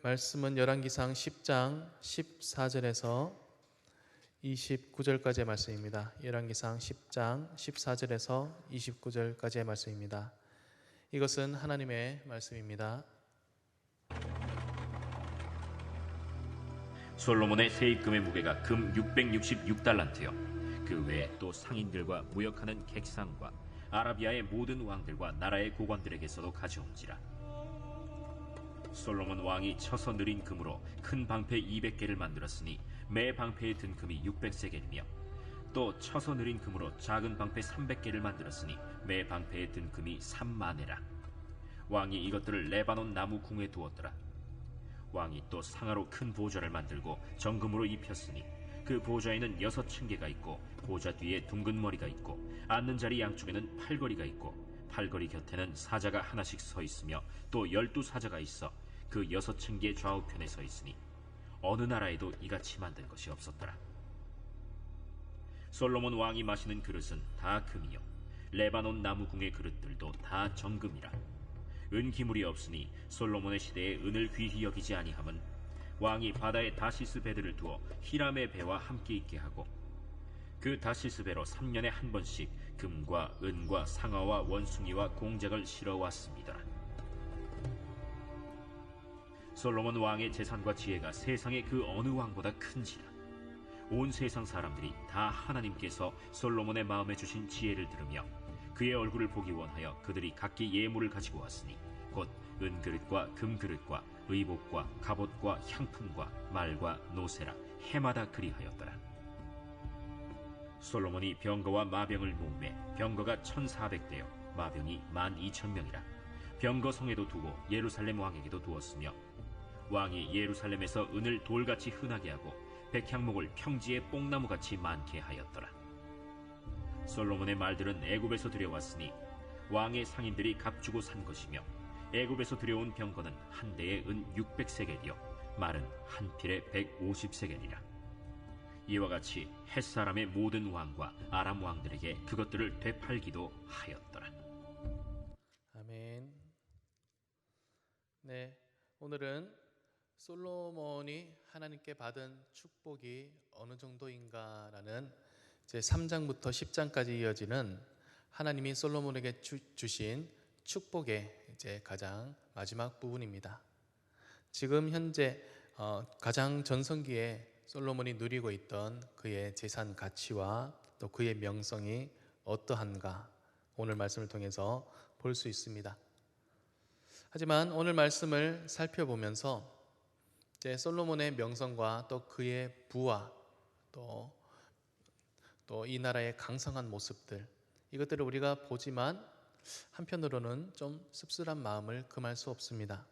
말씀은 열왕기상 10장 14절에서 29절까지의 말씀입니다. 열왕기상 10장 14절에서 29절까지의 말씀입니다. 이것은 하나님의 말씀입니다. 솔로몬의 세입금의 무게가 금 666달란트요 그 외에 또 상인들과 무역하는 객상과 아라비아의 모든 왕들과 나라의 고관들에게서도 가져온지라. 솔로몬 왕이 쳐서 느린 금으로 큰 방패 200개를 만들었으니 매 방패에 든 금이 600세겔이며 또 쳐서 느린 금으로 작은 방패 300개를 만들었으니 매 방패에 든 금이 3만회라. 왕이 이것들을 레바논 나무 궁에 두었더라. 왕이 또 상아로 큰 보좌를 만들고 정금으로 입혔으니 그 보좌에는 6층계가 있고 보좌 뒤에 둥근 머리가 있고 앉는 자리 양쪽에는 팔걸이가 있고 팔걸이 곁에는 사자가 하나씩 서 있으며 또 12사자가 있어 그 6층계 좌우편에 서 있으니 어느 나라에도 이같이 만든 것이 없었더라. 솔로몬 왕이 마시는 그릇은 다 금이요 레바논 나무궁의 그릇들도 다 정금이라. 은기물이 없으니 솔로몬의 시대에 은을 귀히 여기지 아니함은 왕이 바다에 다시스 배들을 두어 히람의 배와 함께 있게 하고 그 다시스 배로 3년에 한 번씩 금과 은과 상아와 원숭이와 공작을 실어 왔습니다. 솔로몬 왕의 재산과 지혜가 세상의 그 어느 왕보다 큰지라. 온 세상 사람들이 다 하나님께서 솔로몬의 마음에 주신 지혜를 들으며 그의 얼굴을 보기 원하여 그들이 각기 예물을 가지고 왔으니 곧 은그릇과 금그릇과 의복과 갑옷과 향품과 말과 노새라 해마다 그리하였더라. 솔로몬이 병거와 마병을 모으매 병거가 1400대요 마병이 12,000명이라. 병거성에도 두고 예루살렘 왕에게도 두었으며 왕이 예루살렘에서 은을 돌같이 흔하게 하고 백향목을 평지에 뽕나무같이 많게 하였더라. 솔로몬의 말들은 애굽에서 들여왔으니 왕의 상인들이 값주고 산 것이며 애굽에서 들여온 병거는 한 대에 은 600세겔이요 말은 한 필에 150세겔이라. 이와 같이 햇사람의 모든 왕과 아람 왕들에게 그것들을 되팔기도 하였더라. 아멘. 네, 오늘은 솔로몬이 하나님께 받은 축복이 어느 정도인가라는 제 3장부터 10장까지 이어지는 하나님이 솔로몬에게 주신 축복의 이제 가장 마지막 부분입니다. 지금 현재 가장 전성기에 솔로몬이 누리고 있던 그의 재산 가치와 또 그의 명성이 어떠한가 오늘 말씀을 통해서 볼 수 있습니다. 하지만 오늘 말씀을 살펴보면서 이제 솔로몬의 명성과 또 그의 부와 또 이 나라의 강성한 모습들 이것들을 우리가 보지만 한편으로는 좀 씁쓸한 마음을 금할 수 없습니다.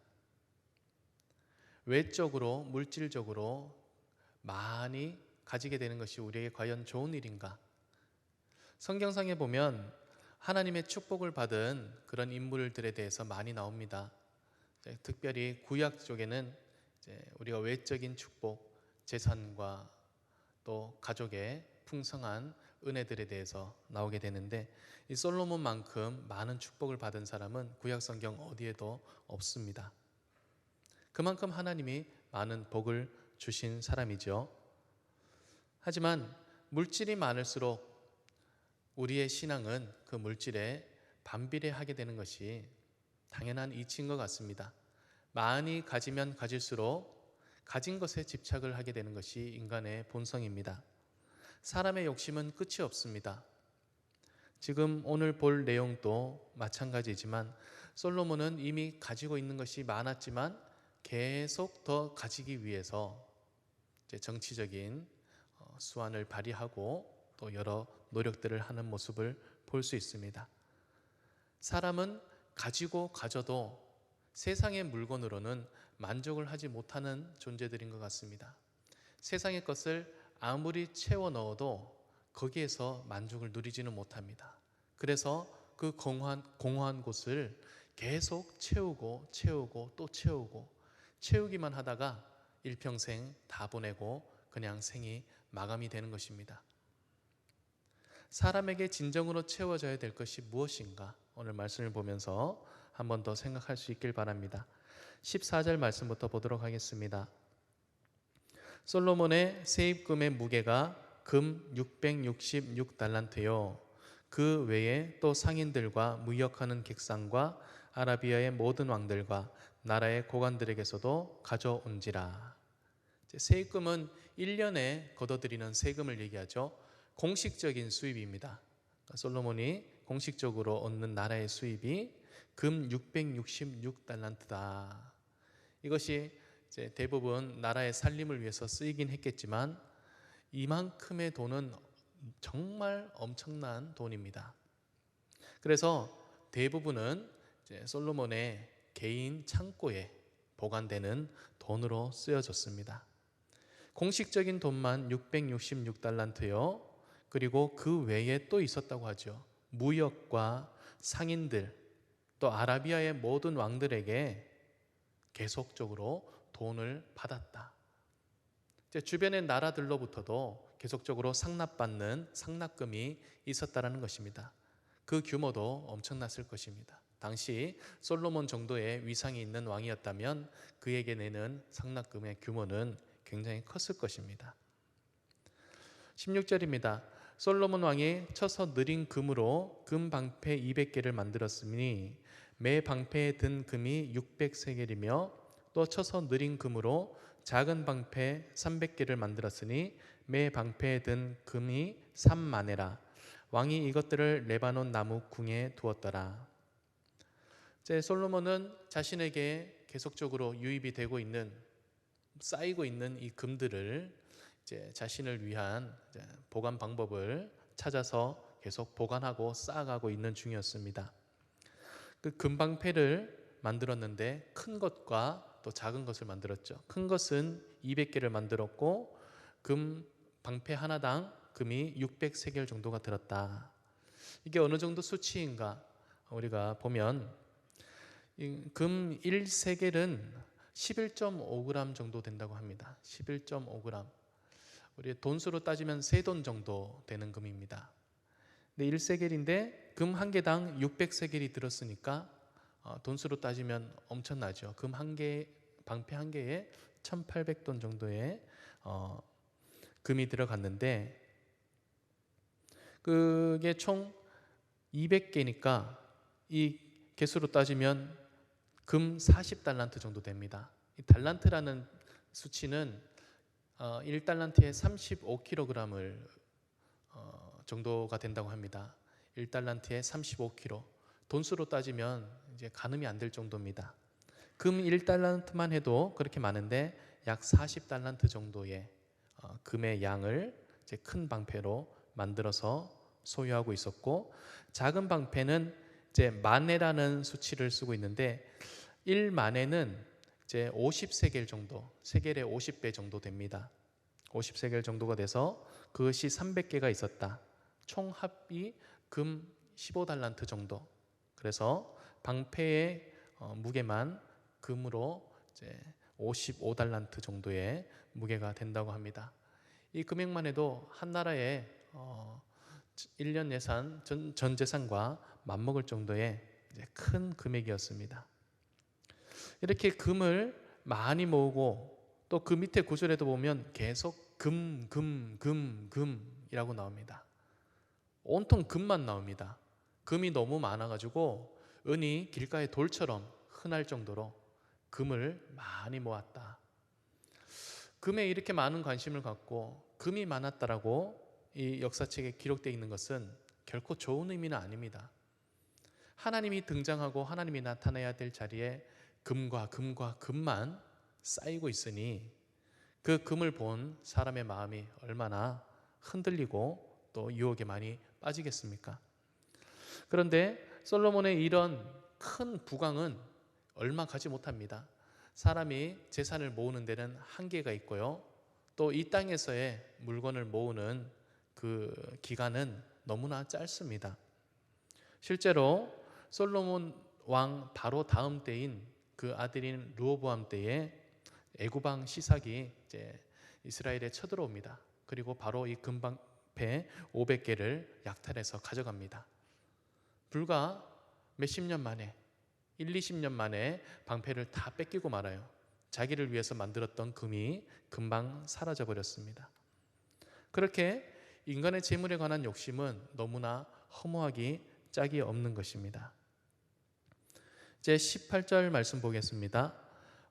외적으로 물질적으로 많이 가지게 되는 것이 우리에게 과연 좋은 일인가? 성경상에 보면 하나님의 축복을 받은 그런 인물들에 대해서 많이 나옵니다. 특별히 구약 쪽에는 우리가 외적인 축복, 재산과 또 가족의 풍성한 은혜들에 대해서 나오게 되는데 이 솔로몬만큼 많은 축복을 받은 사람은 구약 성경 어디에도 없습니다. 그만큼 하나님이 많은 복을 주신 사람이죠. 하지만 물질이 많을수록 우리의 신앙은 그 물질에 반비례하게 되는 것이 당연한 이치인 것 같습니다. 많이 가지면 가질수록 가진 것에 집착을 하게 되는 것이 인간의 본성입니다. 사람의 욕심은 끝이 없습니다. 지금 오늘 볼 내용도 마찬가지지만 솔로몬은 이미 가지고 있는 것이 많았지만 계속 더 가지기 위해서 정치적인 수완을 발휘하고 또 여러 노력들을 하는 모습을 볼 수 있습니다. 사람은 가지고 가져도 세상의 물건으로는 만족을 하지 못하는 존재들인 것 같습니다. 세상의 것을 아무리 채워 넣어도 거기에서 만족을 누리지는 못합니다. 그래서 그 공허한 곳을 계속 채우고 또 채우고 채우기만 하다가 일평생 다 보내고 그냥 생이 마감이 되는 것입니다. 사람에게 진정으로 채워져야 될 것이 무엇인가? 오늘 말씀을 보면서 한 번 더 생각할 수 있길 바랍니다. 14절 말씀부터 보도록 하겠습니다. 솔로몬의 세입금의 무게가 금 666달란트요. 그 외에 또 상인들과 무역하는 객상과 아라비아의 모든 왕들과 나라의 고관들에게서도 가져온지라. 세입금은 1년에 걷어들이는 세금을 얘기하죠. 공식적인 수입입니다. 솔로몬이 공식적으로 얻는 나라의 수입이 금 666달란트다. 이것이 이제 대부분 나라의 살림을 위해서 쓰이긴 했겠지만 이만큼의 돈은 정말 엄청난 돈입니다. 그래서 대부분은 이제 솔로몬의 개인 창고에 보관되는 돈으로 쓰여졌습니다. 공식적인 돈만 666달란트요. 그리고 그 외에 또 있었다고 하죠. 무역과 상인들, 또 아라비아의 모든 왕들에게 계속적으로 돈을 받았다. 이제 주변의 나라들로부터도 계속적으로 상납받는 상납금이 있었다라는 것입니다. 그 규모도 엄청났을 것입니다. 당시 솔로몬 정도의 위상이 있는 왕이었다면 그에게 내는 상납금의 규모는 굉장히 컸을 것입니다. 16절입니다. 솔로몬 왕이 쳐서 느린 금으로 금 방패 200개를 만들었으니 매 방패에 든 금이 600세겔이며 또 쳐서 느린 금으로 작은 방패 300개를 만들었으니 매 방패에 든 금이 3만에라. 왕이 이것들을 레바논 나무 궁에 두었더라. 이제 솔로몬은 자신에게 계속적으로 유입이 되고 있는, 쌓이고 있는 이 금들을 이제 자신을 위한 보관 방법을 찾아서 계속 보관하고 쌓아가고 있는 중이었습니다. 그 금방패를 만들었는데 큰 것과 또 작은 것을 만들었죠. 큰 것은 200개를 만들었고 금 방패 하나당 금이 600세겔 정도가 들었다. 이게 어느 정도 수치인가? 우리가 보면 금 1세겔은 11.5g 정도 된다고 합니다. 11.5g. 우리 돈수로 따지면 3돈 정도 되는 금입니다. 근데 1세겔인데 금 한 개당 600세겔이 들었으니까 돈수로 따지면 엄청나죠. 금 한 개, 방패 한 개에 1800돈 정도의 금이 들어갔는데 그게 총 200개니까 이 개수로 따지면 금 40달란트 정도 됩니다. 이 달란트라는 수치는 1달란트에 35kg을 정도가 된다고 합니다. 1달란트에 35kg. 돈수로 따지면 이제 가늠이 안 될 정도입니다. 금 1달란트만 해도 그렇게 많은데 약 40달란트 정도의 금의 양을 이제 큰 방패로 만들어서 소유하고 있었고, 작은 방패는 이제 만에라는 수치를 쓰고 있는데 1만에는 이제 50세겔 정도, 세겔의 50배 정도 됩니다. 50세겔 정도가 돼서 그것이 300개가 있었다. 총 합이 금 15달란트 정도. 그래서 방패의 무게만 금으로 이제 55달란트 정도의 무게가 된다고 합니다. 이 금액만 해도 한 나라의 1년 예산, 전 재산과 맞먹을 정도의 이제 큰 금액이었습니다. 이렇게 금을 많이 모으고 또 그 밑에 구절에도 보면 계속 금이라고 나옵니다. 온통 금만 나옵니다. 금이 너무 많아가지고 은이 길가의 돌처럼 흔할 정도로 금을 많이 모았다. 금에 이렇게 많은 관심을 갖고 금이 많았다라고 이 역사책에 기록되어 있는 것은 결코 좋은 의미는 아닙니다. 하나님이 등장하고 하나님이 나타나야 될 자리에 금과 금만 쌓이고 있으니 그 금을 본 사람의 마음이 얼마나 흔들리고 또 유혹에 많이 빠지겠습니까? 그런데 솔로몬의 이런 큰 부강은 얼마 가지 못합니다. 사람이 재산을 모으는 데는 한계가 있고요. 또 이 땅에서의 물건을 모으는 그 기간은 너무나 짧습니다. 실제로 솔로몬 왕 바로 다음 때인 그 아들인 르호보암 때에 애구방 시삭이 이제 이스라엘에 쳐들어옵니다. 그리고 바로 이 금방패 500개를 약탈해서 가져갑니다. 불과 몇십 년 만에 20년 만에 방패를 다 뺏기고 말아요. 자기를 위해서 만들었던 금이 금방 사라져 버렸습니다. 그렇게 인간의 재물에 관한 욕심은 너무나 허무하기 짝이 없는 것입니다. 제 18절 말씀 보겠습니다.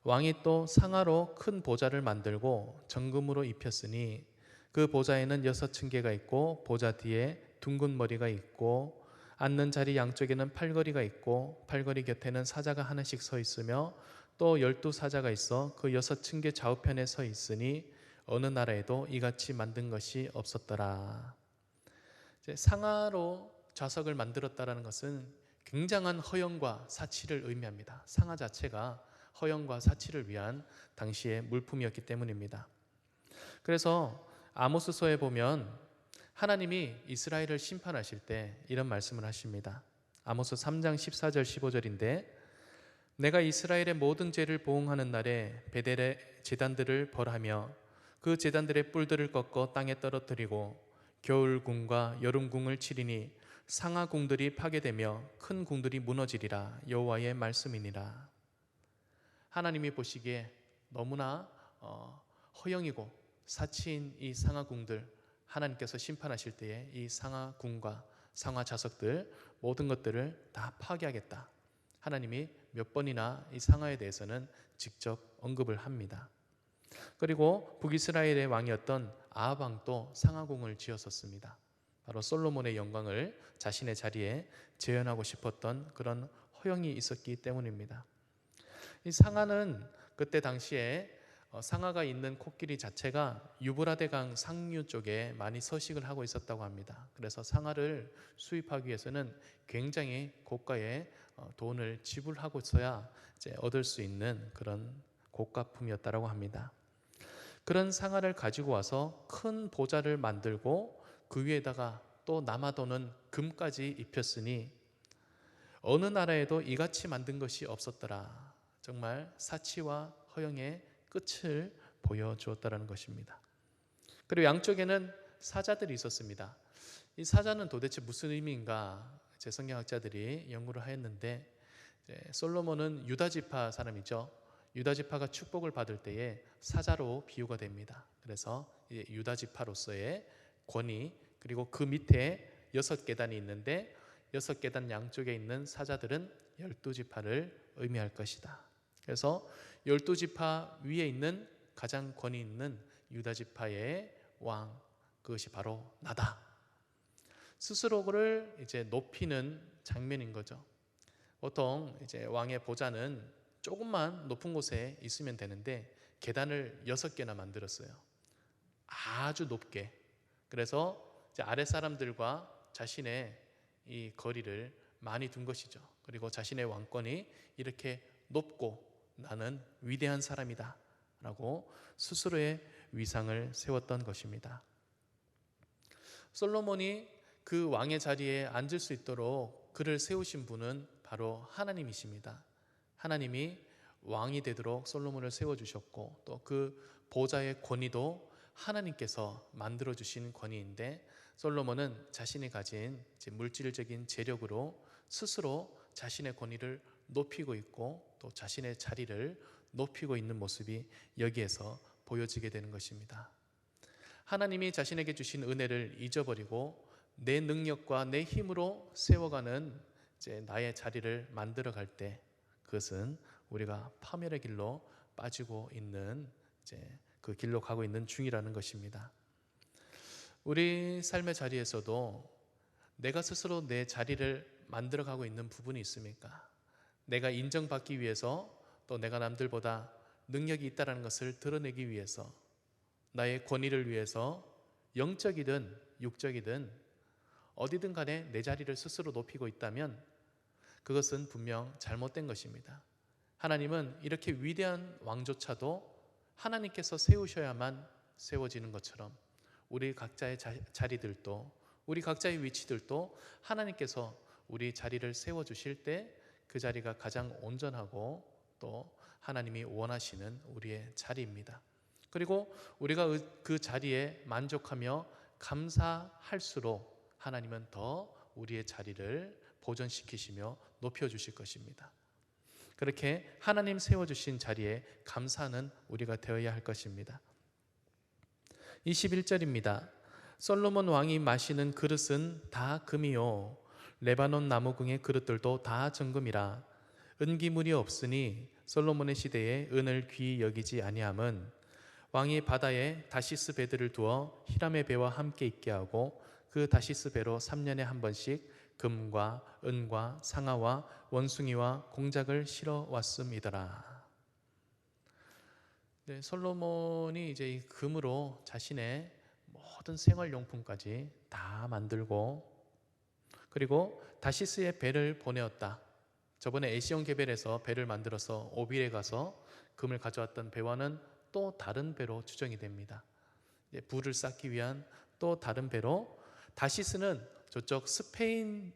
왕이 또 상아로 큰 보좌를 만들고 정금으로 입혔으니 그 보좌에는 6층계가 있고 보좌 뒤에 둥근 머리가 있고 앉는 자리 양쪽에는 팔걸이가 있고 팔걸이 곁에는 사자가 하나씩 서 있으며 또 12사자가 있어 그 6층계 좌우편에 서 있으니 어느 나라에도 이같이 만든 것이 없었더라. 상아로 좌석을 만들었다는 것은 굉장한 허영과 사치를 의미합니다. 상아 자체가 허영과 사치를 위한 당시의 물품이었기 때문입니다. 그래서 아모스서에 보면 하나님이 이스라엘을 심판하실 때 이런 말씀을 하십니다. 아모스 3장 14절 15절인데 내가 이스라엘의 모든 죄를 보응하는 날에 베델의 제단들을 벌하며 그 제단들의 뿔들을 꺾어 땅에 떨어뜨리고 겨울궁과 여름궁을 치리니 상하궁들이 파괴되며 큰 궁들이 무너지리라. 여호와의 말씀이니라. 하나님이 보시기에 너무나 허영이고 사치인 이 상하궁들, 하나님께서 심판하실 때에 이 상하궁과 상하 좌석들 모든 것들을 다 파괴하겠다. 하나님이 몇 번이나 이 상하에 대해서는 직접 언급을 합니다. 그리고 북이스라엘의 왕이었던 아합 왕도 상하궁을 지었었습니다. 바로 솔로몬의 영광을 자신의 자리에 재현하고 싶었던 그런 허영이 있었기 때문입니다. 이 상하는 그때 당시에 상하가 있는 코끼리 자체가 유브라데강 상류 쪽에 많이 서식을 하고 있었다고 합니다. 그래서 상하를 수입하기 위해서는 굉장히 고가의 돈을 지불하고서야 이제 얻을 수 있는 그런 고가품이었다고 합니다. 그런 상하를 가지고 와서 큰 보좌를 만들고 그 위에다가 또 남아도는 금까지 입혔으니 어느 나라에도 이같이 만든 것이 없었더라. 정말 사치와 허영의 끝을 보여주었다는 것입니다. 그리고 양쪽에는 사자들이 있었습니다. 이 사자는 도대체 무슨 의미인가? 제 성경학자들이 연구를 하였는데 솔로몬은 유다지파 사람이죠. 유다지파가 축복을 받을 때에 사자로 비유가 됩니다. 그래서 유다지파로서의 권위, 그리고 그 밑에 6계단이 있는데 6계단 양쪽에 있는 사자들은 12지파를 의미할 것이다. 그래서 12지파 위에 있는 가장 권위 있는 유다지파의 왕, 그것이 바로 나다. 스스로를 이제 높이는 장면인 거죠. 보통 이제 왕의 보좌는 조금만 높은 곳에 있으면 되는데 계단을 6개나 만들었어요. 아주 높게. 그래서 이제 아래 사람들과 자신의 이 거리를 많이 둔 것이죠. 그리고 자신의 왕권이 이렇게 높고 나는 위대한 사람이다 라고 스스로의 위상을 세웠던 것입니다. 솔로몬이 그 왕의 자리에 앉을 수 있도록 그를 세우신 분은 바로 하나님이십니다. 하나님이 왕이 되도록 솔로몬을 세워주셨고 또 그 보좌의 권위도 하나님께서 만들어주신 권위인데 솔로몬은 자신이 가진 물질적인 재력으로 스스로 자신의 권위를 높이고 있고 또 자신의 자리를 높이고 있는 모습이 여기에서 보여지게 되는 것입니다. 하나님이 자신에게 주신 은혜를 잊어버리고 내 능력과 내 힘으로 세워가는 나의 자리를 만들어갈 때 그것은 우리가 파멸의 길로 빠지고 있는 그 길로 가고 있는 중이라는 것입니다. 우리 삶의 자리에서도 내가 스스로 내 자리를 만들어가고 있는 부분이 있습니까? 내가 인정받기 위해서 또 내가 남들보다 능력이 있다는 것을 드러내기 위해서 나의 권위를 위해서 영적이든 육적이든 어디든 간에 내 자리를 스스로 높이고 있다면 그것은 분명 잘못된 것입니다. 하나님은 이렇게 위대한 왕조차도 하나님께서 세우셔야만 세워지는 것처럼 우리 각자의 자리들도 우리 각자의 위치들도 하나님께서 우리 자리를 세워주실 때 그 자리가 가장 온전하고 또 하나님이 원하시는 우리의 자리입니다. 그리고 우리가 그 자리에 만족하며 감사할수록 하나님은 더 우리의 자리를 보존시키시며 높여주실 것입니다. 그렇게 하나님 세워주신 자리에 감사하는 우리가 되어야 할 것입니다. 21절입니다. 솔로몬 왕이 마시는 그릇은 다 금이요 레바논 나무궁의 그릇들도 다 정금이라. 은기물이 없으니 솔로몬의 시대에 은을 귀히 여기지 아니함은 왕이 바다에 다시스 배들을 두어 히람의 배와 함께 있게 하고 그 다시스 배로 3년에 한 번씩 금과 은과 상아와 원숭이와 공작을 실어 왔음이더라. 네, 솔로몬이 이제 이 금으로 자신의 모든 생활용품까지 다 만들고, 그리고 다시스의 배를 보내었다. 저번에 에시온 게벨에서 배를 만들어서 오빌에 가서 금을 가져왔던 배와는 또 다른 배로 추정이 됩니다. 불을 쌓기 위한 또 다른 배로, 다시스는 저쪽 스페인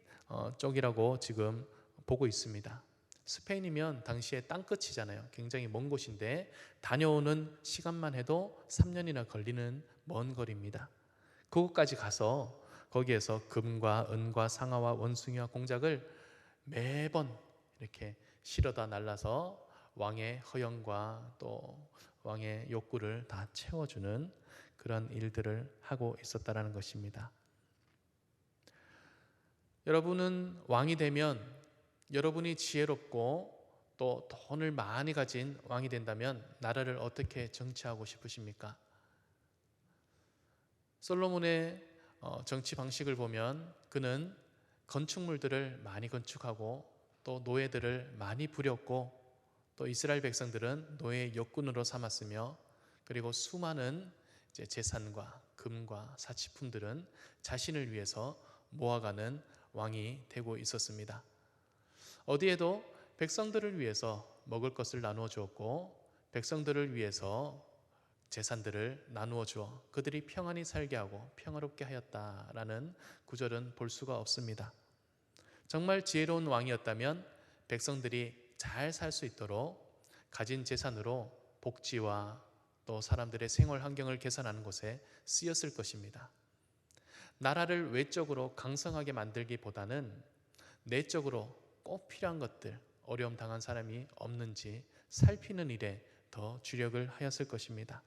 쪽이라고 지금 보고 있습니다. 스페인이면 당시에 땅끝이잖아요. 굉장히 먼 곳인데 다녀오는 시간만 해도 3년이나 걸리는 먼 거리입니다. 그곳까지 가서 거기에서 금과 은과 상아와 원숭이와 공작을 매번 이렇게 실어다 날라서 왕의 허영과 또 왕의 욕구를 다 채워주는 그런 일들을 하고 있었다는 것입니다. 여러분은 왕이 되면, 여러분이 지혜롭고 또 돈을 많이 가진 왕이 된다면 나라를 어떻게 정치하고 싶으십니까? 솔로몬의 정치 방식을 보면 그는 건축물들을 많이 건축하고 또 노예들을 많이 부렸고, 또 이스라엘 백성들은 노예의 역군으로 삼았으며, 그리고 수많은 재산과 금과 사치품들은 자신을 위해서 모아가는 왕이 되고 있었습니다. 어디에도 백성들을 위해서 먹을 것을 나누어 주었고, 백성들을 위해서 재산들을 나누어 주어 그들이 평안히 살게 하고 평화롭게 하였다라는 구절은 볼 수가 없습니다. 정말 지혜로운 왕이었다면 백성들이 잘 살 수 있도록 가진 재산으로 복지와 또 사람들의 생활 환경을 개선하는 곳에 쓰였을 것입니다. 나라를 외적으로 강성하게 만들기보다는 내적으로 꼭 필요한 것들, 어려움 당한 사람이 없는지 살피는 일에 더 주력을 하였을 것입니다.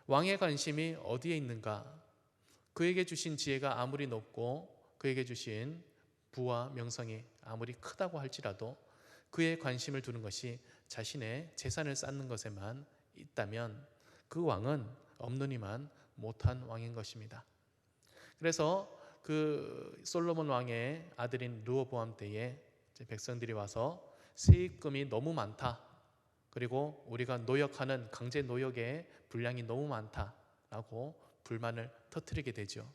왕의 관심이 어디에 있는가? 그에게 주신 지혜가 아무리 높고 그에게 주신 부와 명성이 아무리 크다고 할지라도 그의 관심을 두는 것이 자신의 재산을 쌓는 것에만 있다면 그 왕은 없느니만 못한 왕인 것입니다. 그래서 그 솔로몬 왕의 아들인 르호보암 때에 백성들이 와서 세입금이 너무 많다, 그리고 우리가 노역하는 강제 노역의 분량이 너무 많다라고 불만을 터뜨리게 되죠.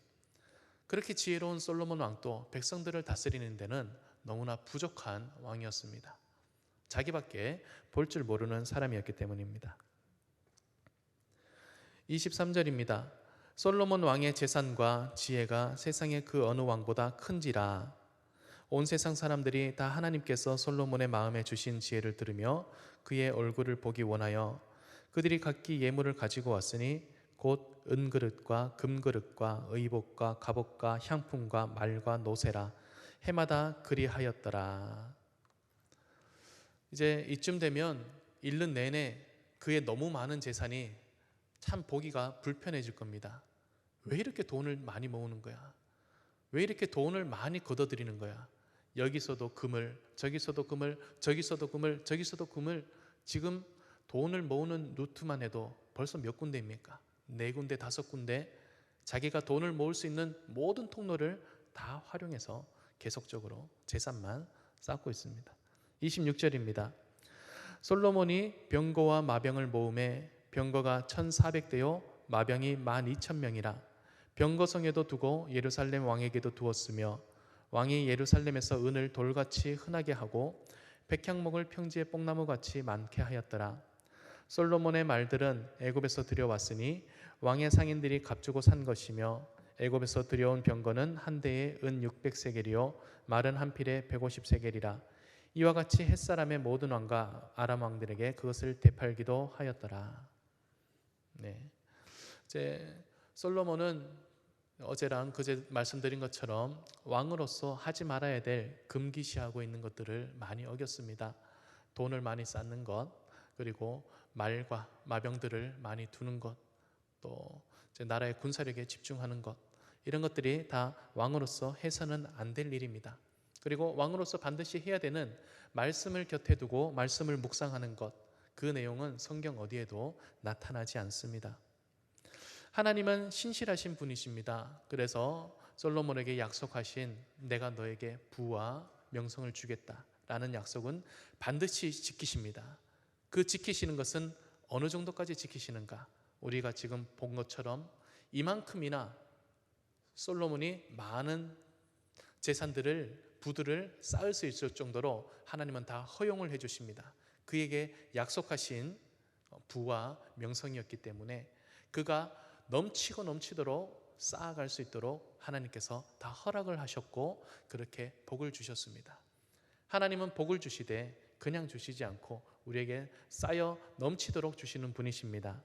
그렇게 지혜로운 솔로몬 왕도 백성들을 다스리는 데는 너무나 부족한 왕이었습니다. 자기밖에 볼 줄 모르는 사람이었기 때문입니다. 23절입니다. 솔로몬 왕의 재산과 지혜가 세상의 그 어느 왕보다 큰지라. 온 세상 사람들이 다 하나님께서 솔로몬의 마음에 주신 지혜를 들으며 그의 얼굴을 보기 원하여 그들이 각기 예물을 가지고 왔으니 곧 은그릇과 금그릇과 의복과 갑옷과 향품과 말과 노새라. 해마다 그리하였더라. 이제 이쯤 되면 1년 내내 그의 너무 많은 재산이 참 보기가 불편해질 겁니다. 왜 이렇게 돈을 많이 모으는 거야? 왜 이렇게 돈을 많이 걷어들이는 거야? 여기서도 금을, 저기서도 금을, 저기서도 금을, 저기서도 금을. 지금 돈을 모으는 루트만 해도 벌써 몇 군데입니까? 4군데, 5군데. 자기가 돈을 모을 수 있는 모든 통로를 다 활용해서 계속적으로 재산만 쌓고 있습니다. 26절입니다. 솔로몬이 병거와 마병을 모음에 병거가 1400대요 마병이 12,000명이라. 병거성에도 두고 예루살렘 왕에게도 두었으며 왕이 예루살렘에서 은을 돌같이 흔하게 하고 백향목을 평지에 뽕나무같이 많게 하였더라. 솔로몬의 말들은 애굽에서 들여왔으니 왕의 상인들이 값주고 산 것이며 애굽에서 들여온 병거는 한 대에 은 600세겔이요 말은 한 필에 150세겔이라. 이와 같이 햇사람의 모든 왕과 아람 왕들에게 그것을 되팔기도 하였더라. 네, 이제 솔로몬은 어제랑 그제 말씀드린 것처럼 왕으로서 하지 말아야 될 금기시하고 있는 것들을 많이 어겼습니다. 돈을 많이 쌓는 것, 그리고 말과 마병들을 많이 두는 것, 또 이제 나라의 군사력에 집중하는 것, 이런 것들이 다 왕으로서 해서는 안 될 일입니다. 그리고 왕으로서 반드시 해야 되는 말씀을 곁에 두고 말씀을 묵상하는 것, 그 내용은 성경 어디에도 나타나지 않습니다. 하나님은 신실하신 분이십니다. 그래서 솔로몬에게 약속하신 내가 너에게 부와 명성을 주겠다라는 약속은 반드시 지키십니다. 그 지키시는 것은 어느 정도까지 지키시는가? 우리가 지금 본 것처럼 이만큼이나 솔로몬이 많은 재산들을, 부들을 쌓을 수 있을 정도로 하나님은 다 허용을 해주십니다. 그에게 약속하신 부와 명성이었기 때문에 그가 넘치고 넘치도록 쌓아갈 수 있도록 하나님께서 다 허락을 하셨고 그렇게 복을 주셨습니다. 하나님은 복을 주시되 그냥 주시지 않고 우리에게 쌓여 넘치도록 주시는 분이십니다.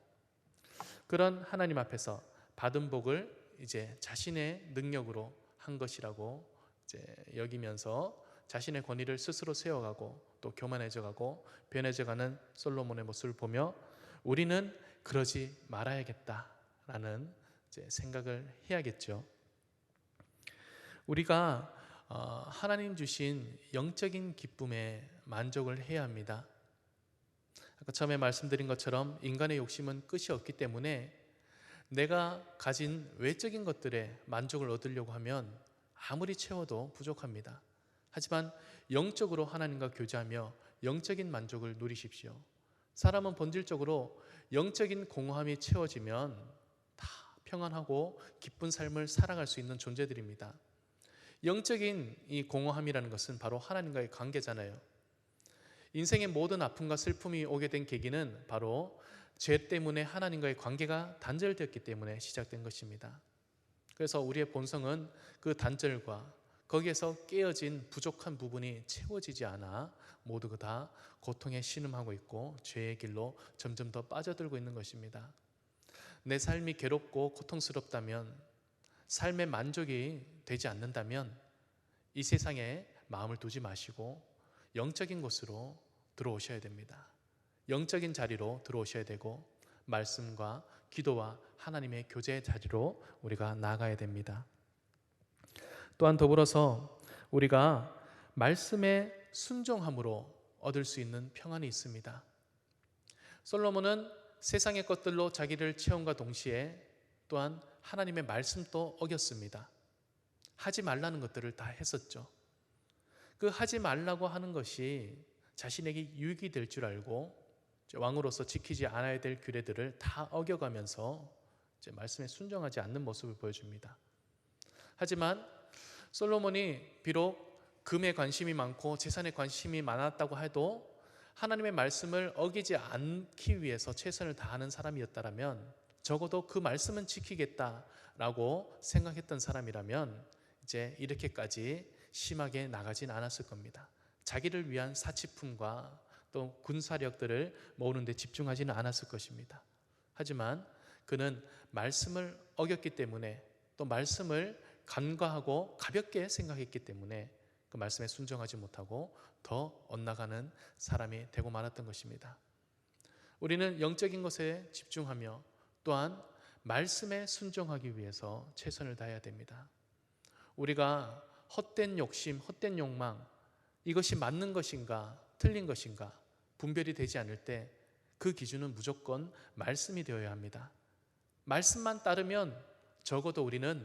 그런 하나님 앞에서 받은 복을 이제 자신의 능력으로 한 것이라고 이제 여기면서 자신의 권위를 스스로 세워가고 또 교만해져가고 변해져가는 솔로몬의 모습을 보며 우리는 그러지 말아야겠다라는 이제 생각을 해야겠죠. 우리가 하나님 주신 영적인 기쁨에 만족을 해야 합니다. 아까 처음에 말씀드린 것처럼 인간의 욕심은 끝이 없기 때문에 내가 가진 외적인 것들에 만족을 얻으려고 하면 아무리 채워도 부족합니다. 하지만 영적으로 하나님과 교제하며 영적인 만족을 누리십시오. 사람은 본질적으로 영적인 공허함이 채워지면 다 평안하고 기쁜 삶을 살아갈 수 있는 존재들입니다. 영적인 이 공허함이라는 것은 바로 하나님과의 관계잖아요. 인생의 모든 아픔과 슬픔이 오게 된 계기는 바로 죄 때문에 하나님과의 관계가 단절되었기 때문에 시작된 것입니다. 그래서 우리의 본성은 그 단절과 거기에서 깨어진 부족한 부분이 채워지지 않아 모두 다 고통에 신음하고 있고 죄의 길로 점점 더 빠져들고 있는 것입니다. 내 삶이 괴롭고 고통스럽다면, 삶의 만족이 되지 않는다면 이 세상에 마음을 두지 마시고 영적인 곳으로 들어오셔야 됩니다. 영적인 자리로 들어오셔야 되고 말씀과 기도와 하나님의 교제의 자리로 우리가 나아가야 됩니다. 또한 더불어서 우리가 말씀에 순종함으로 얻을 수 있는 평안이 있습니다. 솔로몬은 세상의 것들로 자기를 채움과 동시에 또한 하나님의 말씀도 어겼습니다. 하지 말라는 것들을 다 했었죠. 그 하지 말라고 하는 것이 자신에게 유익이 될 줄 알고 왕으로서 지키지 않아야 될 규례들을 다 어겨가면서 말씀에 순종하지 않는 모습을 보여줍니다. 하지만 솔로몬이 비록 금에 관심이 많고 재산에 관심이 많았다고 해도 하나님의 말씀을 어기지 않기 위해서 최선을 다하는 사람이었다면, 적어도 그 말씀은 지키겠다라고 생각했던 사람이라면 이제 이렇게까지 심하게 나가진 않았을 겁니다. 자기를 위한 사치품과 또 군사력들을 모으는 데 집중하지는 않았을 것입니다. 하지만 그는 말씀을 어겼기 때문에, 또 말씀을 간과하고 가볍게 생각했기 때문에 그 말씀에 순종하지 못하고 더 엇나가는 사람이 되고 말았던 것입니다. 우리는 영적인 것에 집중하며 또한 말씀에 순종하기 위해서 최선을 다해야 됩니다. 우리가 헛된 욕심, 헛된 욕망, 이것이 맞는 것인가 틀린 것인가 분별이 되지 않을 때 그 기준은 무조건 말씀이 되어야 합니다. 말씀만 따르면 적어도 우리는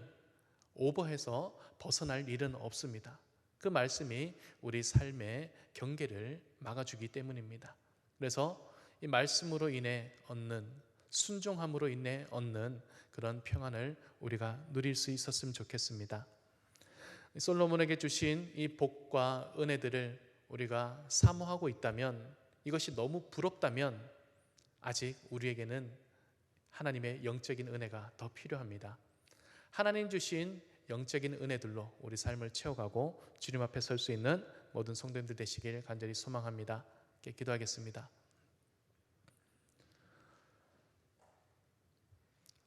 오버해서 벗어날 일은 없습니다. 그 말씀이 우리 삶의 경계를 막아주기 때문입니다. 그래서 이 말씀으로 인해 얻는, 순종함으로 인해 얻는 그런 평안을 우리가 누릴 수 있었으면 좋겠습니다. 솔로몬에게 주신 이 복과 은혜들을 우리가 사모하고 있다면, 이것이 너무 부럽다면 아직 우리에게는 하나님의 영적인 은혜가 더 필요합니다. 하나님 주신 영적인 은혜들로 우리 삶을 채워가고 주님 앞에 설 수 있는 모든 성도님들 되시길 간절히 소망합니다. 기도하겠습니다.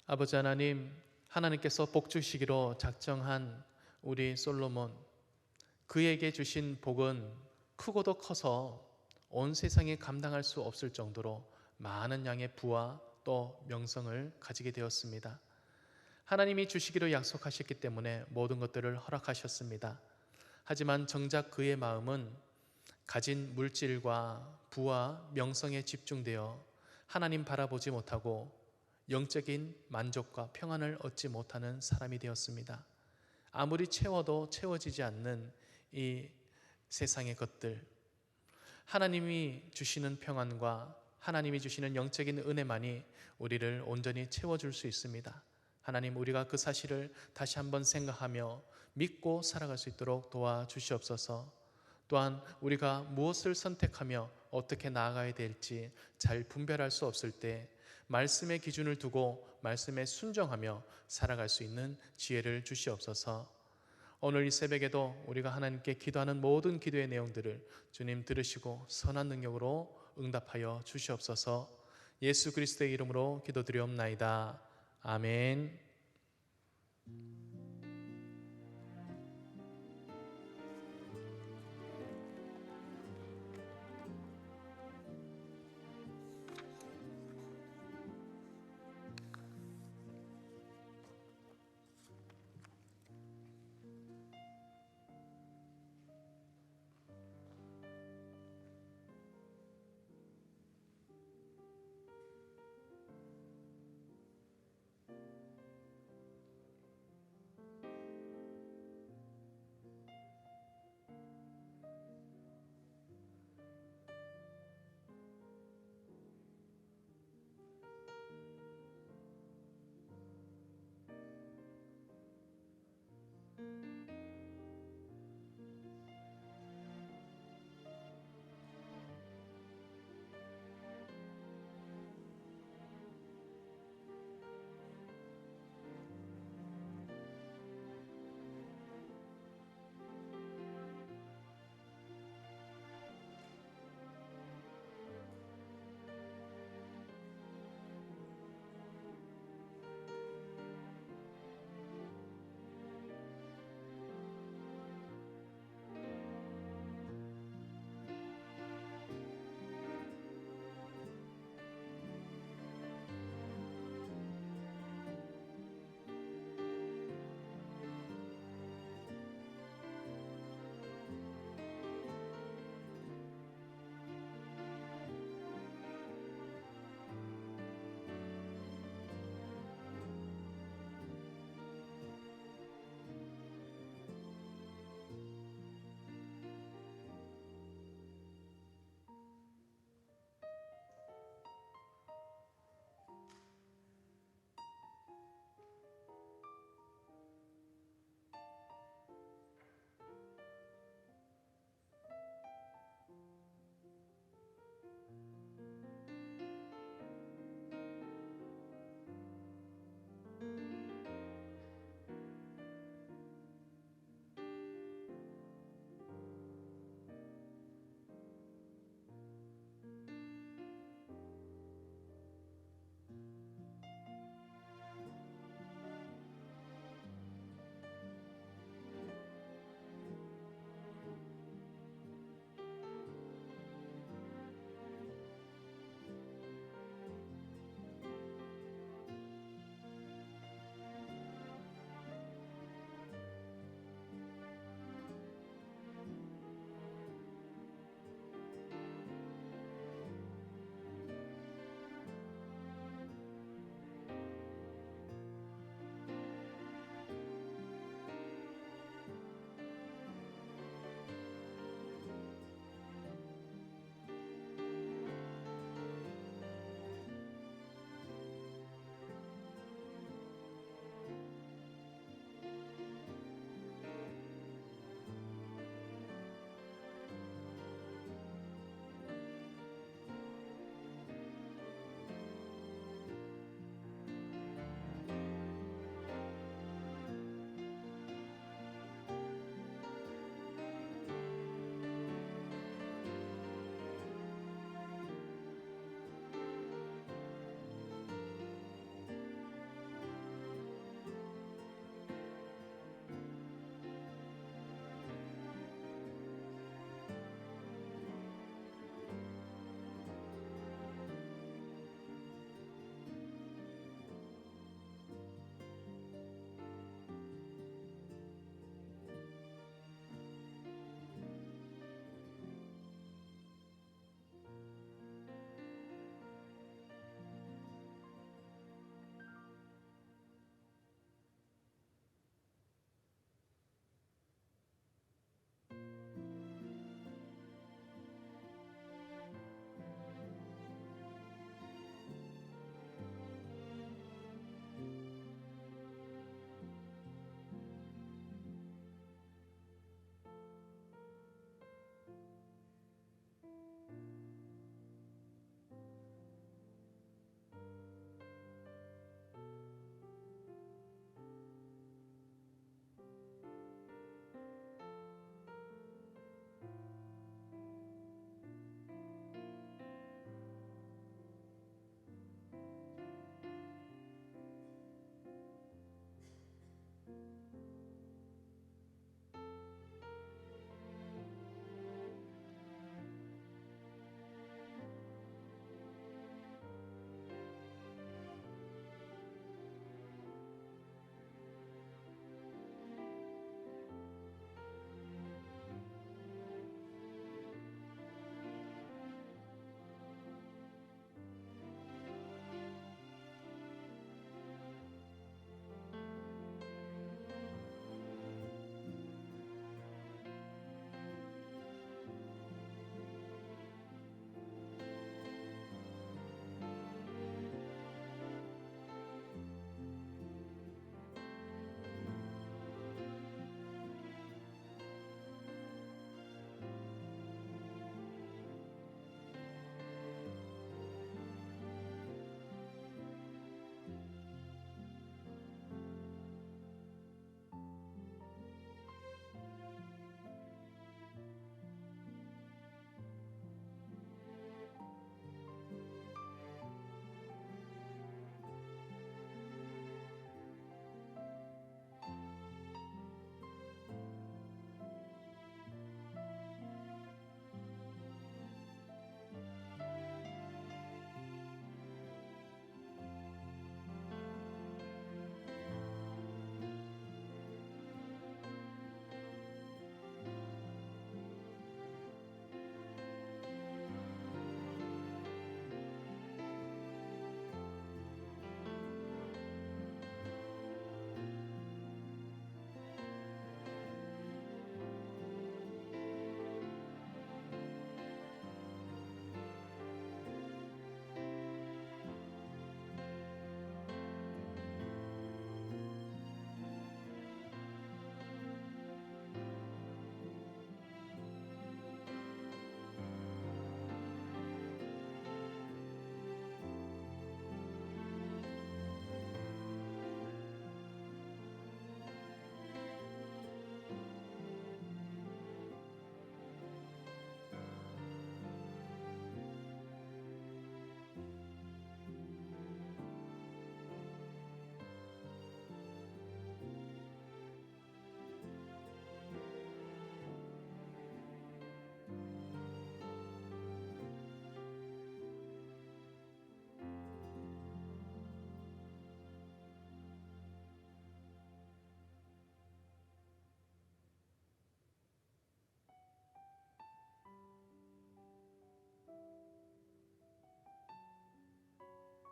아버지 하나님, 하나님께서 복 주시기로 작정한 우리 솔로몬, 그에게 주신 복은 크고도 커서 온 세상에 감당할 수 없을 정도로 많은 양의 부와 또 명성을 가지게 되었습니다. 하나님이 주시기로 약속하셨기 때문에 모든 것들을 허락하셨습니다. 하지만 정작 그의 마음은 가진 물질과 부와 명성에 집중되어 하나님 바라보지 못하고 영적인 만족과 평안을 얻지 못하는 사람이 되었습니다. 아무리 채워도 채워지지 않는 이 세상의 것들, 하나님이 주시는 평안과 하나님이 주시는 영적인 은혜만이 우리를 온전히 채워줄 수 있습니다. 하나님, 우리가 그 사실을 다시 한번 생각하며 믿고 살아갈 수 있도록 도와주시옵소서. 또한 우리가 무엇을 선택하며 어떻게 나아가야 될지 잘 분별할 수 없을 때 말씀의 기준을 두고 말씀에 순종하며 살아갈 수 있는 지혜를 주시옵소서. 오늘 이 새벽에도 우리가 하나님께 기도하는 모든 기도의 내용들을 주님 들으시고 선한 능력으로 응답하여 주시옵소서. 예수 그리스도의 이름으로 기도드리옵나이다. 아멘.